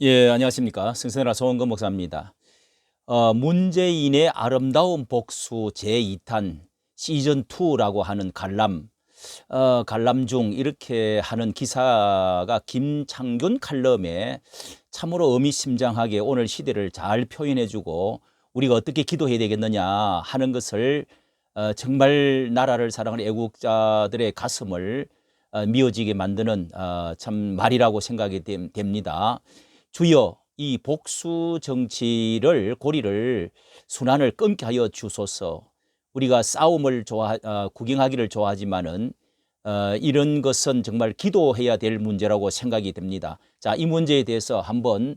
예, 안녕하십니까. 승선이라 소원근 목사입니다. 문재인의 아름다운 복수 제2탄 시즌2라고 하는 관람 중 이렇게 하는 기사가 김창균 칼럼에 참으로 의미심장하게 오늘 시대를 잘 표현해주고 우리가 어떻게 기도해야 되겠느냐 하는 것을 정말 나라를 사랑하는 애국자들의 가슴을 미어지게 만드는 참 말이라고 생각이 됩니다. 주여 이 복수 정치를 고리를 순환을 끊게 하여 주소서. 우리가 싸움을 구경하기를 좋아하지만은 이런 것은 정말 기도해야 될 문제라고 생각이 됩니다. 자, 이 문제에 대해서 한번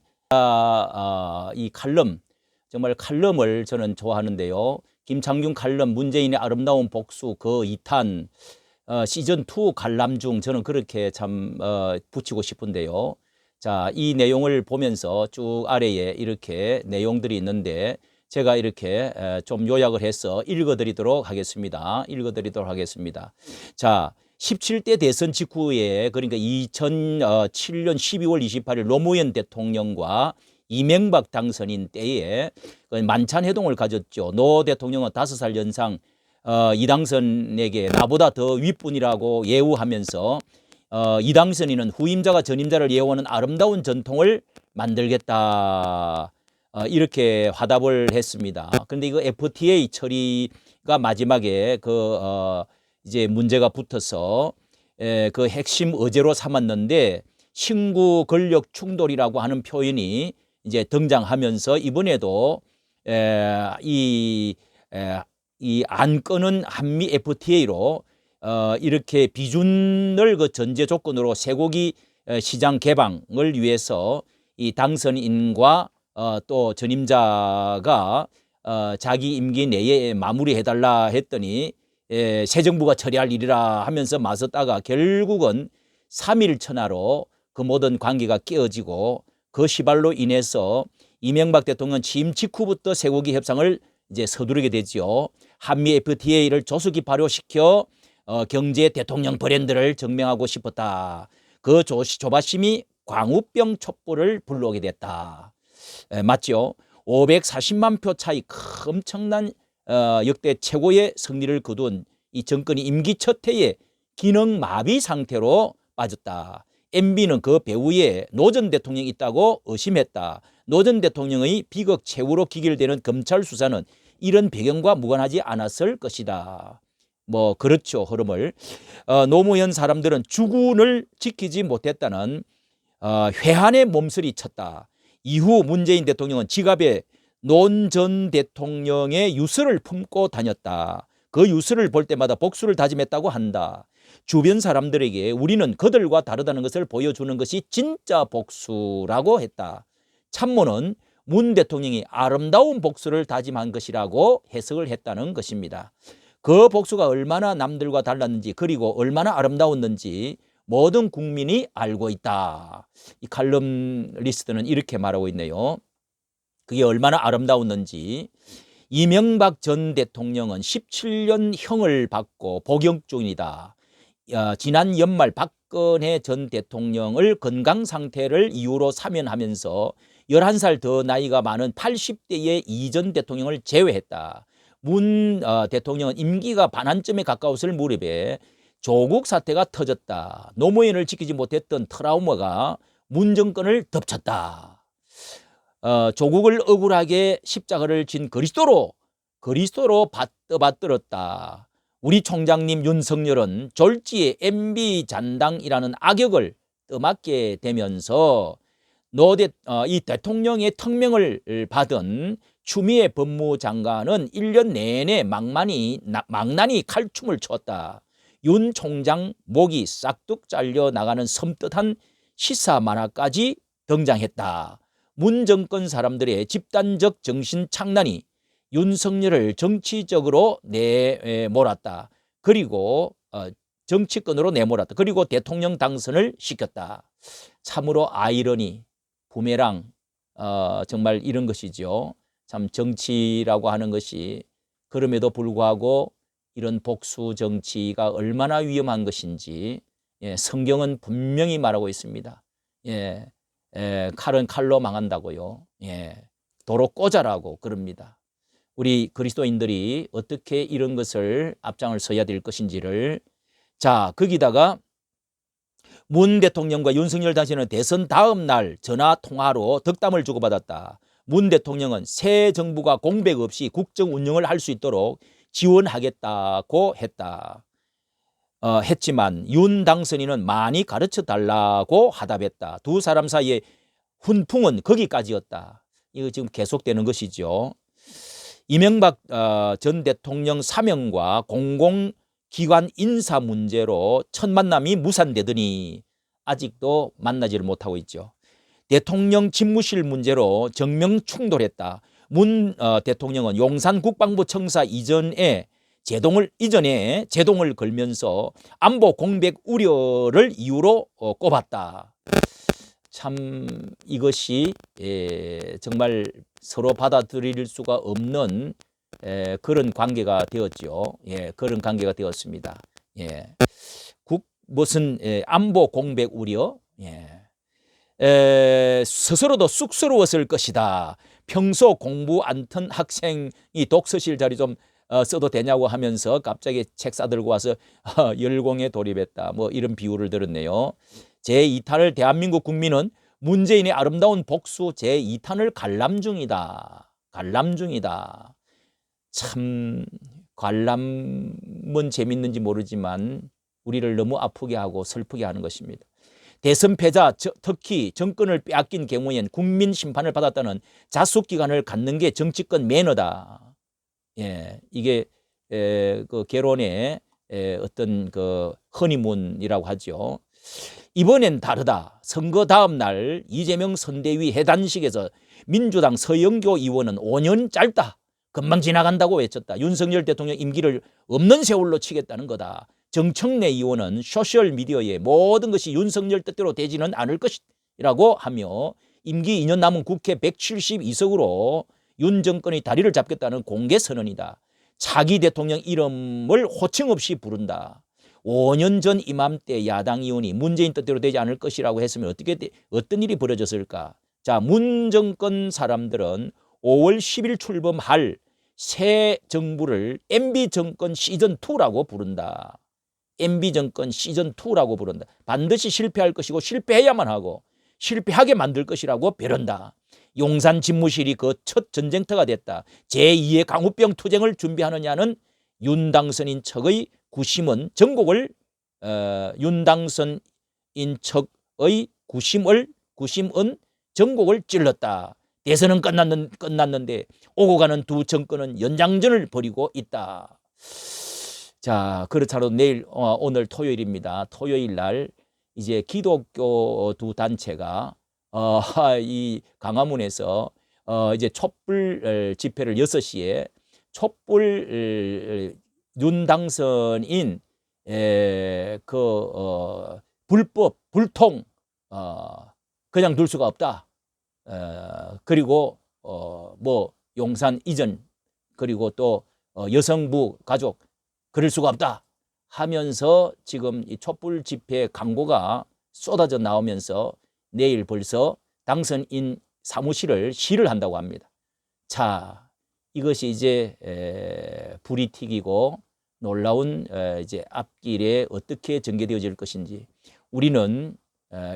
이 칼럼, 정말 칼럼을 저는 좋아하는데요. 김창균 칼럼 문재인의 아름다운 복수 그 2탄 시즌2 관람 중 저는 그렇게 참 붙이고 싶은데요. 자, 이 내용을 보면서 쭉 아래에 이렇게 내용들이 있는데 제가 이렇게 좀 요약을 해서 읽어드리도록 하겠습니다. 자, 17대 대선 직후에 그러니까 2007년 12월 28일 노무현 대통령과 이명박 당선인 때에 만찬 회동을 가졌죠. 노 대통령은 5살 연상 이당선에게 나보다 더 윗분이라고 예우하면서 이당선인은 후임자가 전임자를 예우하는 아름다운 전통을 만들겠다. 이렇게 화답을 했습니다. 그런데 이거 FTA 처리가 마지막에 이제 문제가 붙어서 그 핵심 의제로 삼았는데 신구 권력 충돌이라고 하는 표현이 이제 등장하면서 이번에도 이 안건은 한미 FTA로 이렇게 비준을 그 전제 조건으로 쇠고기 시장 개방을 위해서 이 당선인과 또 전임자가 자기 임기 내에 마무리해달라 했더니 새 정부가 처리할 일이라 하면서 맞섰다가 결국은 3일 천하로 그 모든 관계가 깨어지고 그 시발로 인해서 이명박 대통령 취임 직후부터 쇠고기 협상을 이제 서두르게 되지요. 한미 FTA를 조속히 발효시켜 경제 대통령 브랜드를 증명하고 싶었다. 그 조바심이 광우병 촛불을 불러오게 됐다. 맞죠? 540만 표 차이 엄청난 역대 최고의 승리를 거둔 이 정권이 임기 첫 해에 기능 마비 상태로 빠졌다. MB는 그 배후에 노 전 대통령이 있다고 의심했다. 노 전 대통령의 비극 최후로 기결되는 검찰 수사는 이런 배경과 무관하지 않았을 것이다. 뭐 그렇죠. 흐름을 노무현 사람들은 주군을 지키지 못했다는 회한의 몸서리 쳤다. 이후 문재인 대통령은 지갑에 논 전 대통령의 유서를 품고 다녔다. 그 유서를 볼 때마다 복수를 다짐했다고 한다. 주변 사람들에게 우리는 그들과 다르다는 것을 보여주는 것이 진짜 복수라고 했다. 참모는 문 대통령이 아름다운 복수를 다짐한 것이라고 해석을 했다는 것입니다. 그 복수가 얼마나 남들과 달랐는지 그리고 얼마나 아름다웠는지 모든 국민이 알고 있다. 이 칼럼리스트는 이렇게 말하고 있네요. 그게 얼마나 아름다웠는지. 이명박 전 대통령은 17년 형을 받고 복역 중이다. 지난 연말 박근혜 전 대통령을 건강 상태를 이유로 사면하면서 11살 더 나이가 많은 80대의 이 전 대통령을 제외했다. 문 대통령은 임기가 반환점에 가까웠을 무렵에 조국 사태가 터졌다. 노무현을 지키지 못했던 트라우마가 문 정권을 덮쳤다. 조국을 억울하게 십자가를 진 그리스도로 받들었다. 우리 총장님 윤석열은 졸지에 MB 잔당이라는 악역을 떠맡게 되면서 이 대통령의 특명을 받은 추미애 법무장관은 1년 내내 망나니 칼춤을 췄다. 윤 총장 목이 싹둑 잘려 나가는 섬뜩한 시사 만화까지 등장했다. 문 정권 사람들의 집단적 정신 착란이 윤석열을 정치적으로 내몰았다. 그리고 정치권으로 내몰았다. 그리고 대통령 당선을 시켰다. 참으로 아이러니, 부메랑 정말 이런 것이죠. 참 정치라고 하는 것이 그럼에도 불구하고 이런 복수 정치가 얼마나 위험한 것인지 성경은 분명히 말하고 있습니다. 칼은 칼로 망한다고요. 예, 도로 꽂아라고 그럽니다. 우리 그리스도인들이 어떻게 이런 것을 앞장을 서야 될 것인지를, 자, 거기다가 문 대통령과 윤석열 당시는 대선 다음 날 전화 통화로 덕담을 주고받았다. 문 대통령은 새 정부가 공백 없이 국정 운영을 할 수 있도록 지원하겠다고 했지만 윤 당선인은 많이 가르쳐 달라고 화답했다. 두 사람 사이의 훈풍은 거기까지였다. 이거 지금 계속되는 것이죠. 이명박 전 대통령 사명과 공공기관 인사 문제로 첫 만남이 무산되더니 아직도 만나지를 못하고 있죠. 대통령 집무실 문제로 정면 충돌했다. 문 대통령은 용산 국방부 청사 이전에 제동을 걸면서 안보 공백 우려를 이유로 꼽았다. 참 이것이 정말 서로 받아들일 수가 없는 그런 관계가 되었죠. 예, 그런 관계가 되었습니다. 예, 무슨 안보 공백 우려, 스스로도 쑥스러웠을 것이다. 평소 공부 안 튼 학생이 독서실 자리 좀 써도 되냐고 하면서 갑자기 책 싸들고 와서 열공에 돌입했다. 뭐 이런 비유를 들었네요. 제2탄을 대한민국 국민은 문재인의 아름다운 복수 제2탄을 관람 중이다. 참 관람은 재밌는지 모르지만 우리를 너무 아프게 하고 슬프게 하는 것입니다. 대선 패자, 특히 정권을 빼앗긴 경우엔 국민 심판을 받았다는 자숙기간을 갖는 게 정치권 매너다. 예, 이게 그 개론의 어떤 그 허니문이라고 하죠. 이번엔 다르다. 선거 다음 날 이재명 선대위 해단식에서 민주당 서영교 의원은 5년 짧다. 금방 지나간다고 외쳤다. 윤석열 대통령 임기를 없는 세월로 치겠다는 거다. 정청래 의원은 소셜미디어에 모든 것이 윤석열 뜻대로 되지는 않을 것이라고 하며 임기 2년 남은 국회 172석으로 윤 정권의 다리를 잡겠다는 공개 선언이다. 차기 대통령 이름을 호칭 없이 부른다. 5년 전 이맘때 야당 의원이 문재인 뜻대로 되지 않을 것이라고 했으면 어떤 일이 벌어졌을까? 자, 문 정권 사람들은 5월 10일 출범할 새 정부를 MB 정권 시즌2라고 부른다. MB 정권 시즌2라고 부른다. 반드시 실패할 것이고 실패해야만 하고 실패하게 만들 것이라고 벼른다. 용산 집무실이 그 첫 전쟁터가 됐다. 제2의 강우병 투쟁을 준비하느냐는 윤 당선인 척의 구심은 전국을 윤 당선인 척의 구심은 전국을 찔렀다. 대선은 끝났는데 오고 가는 두 정권은 연장전을 벌이고 있다. 자, 그렇다고 오늘 토요일입니다. 토요일 날 이제 기독교 두 단체가 이 강화문에서 이제 촛불 집회를 6시에 촛불 윤 당선인 불법 불통 그냥 둘 수가 없다. 그리고 뭐 용산 이전 그리고 또 여성부 가족 그럴 수가 없다 하면서 지금 이 촛불 집회 광고가 쏟아져 나오면서 내일 벌써 당선인 사무실을 시를 한다고 합니다. 자, 이것이 이제 불이 튀기고 놀라운 이제 앞길에 어떻게 전개되어질 것인지 우리는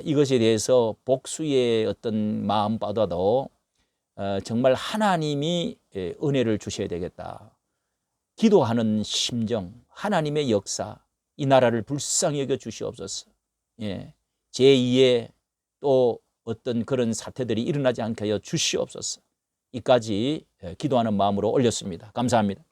이것에 대해서 복수의 어떤 마음보다도 정말 하나님이 은혜를 주셔야 되겠다. 기도하는 심정, 하나님의 역사, 이 나라를 불쌍히 여겨 주시옵소서. 예, 제2의 또 어떤 그런 사태들이 일어나지 않게 하여 주시옵소서. 이까지 기도하는 마음으로 올렸습니다. 감사합니다.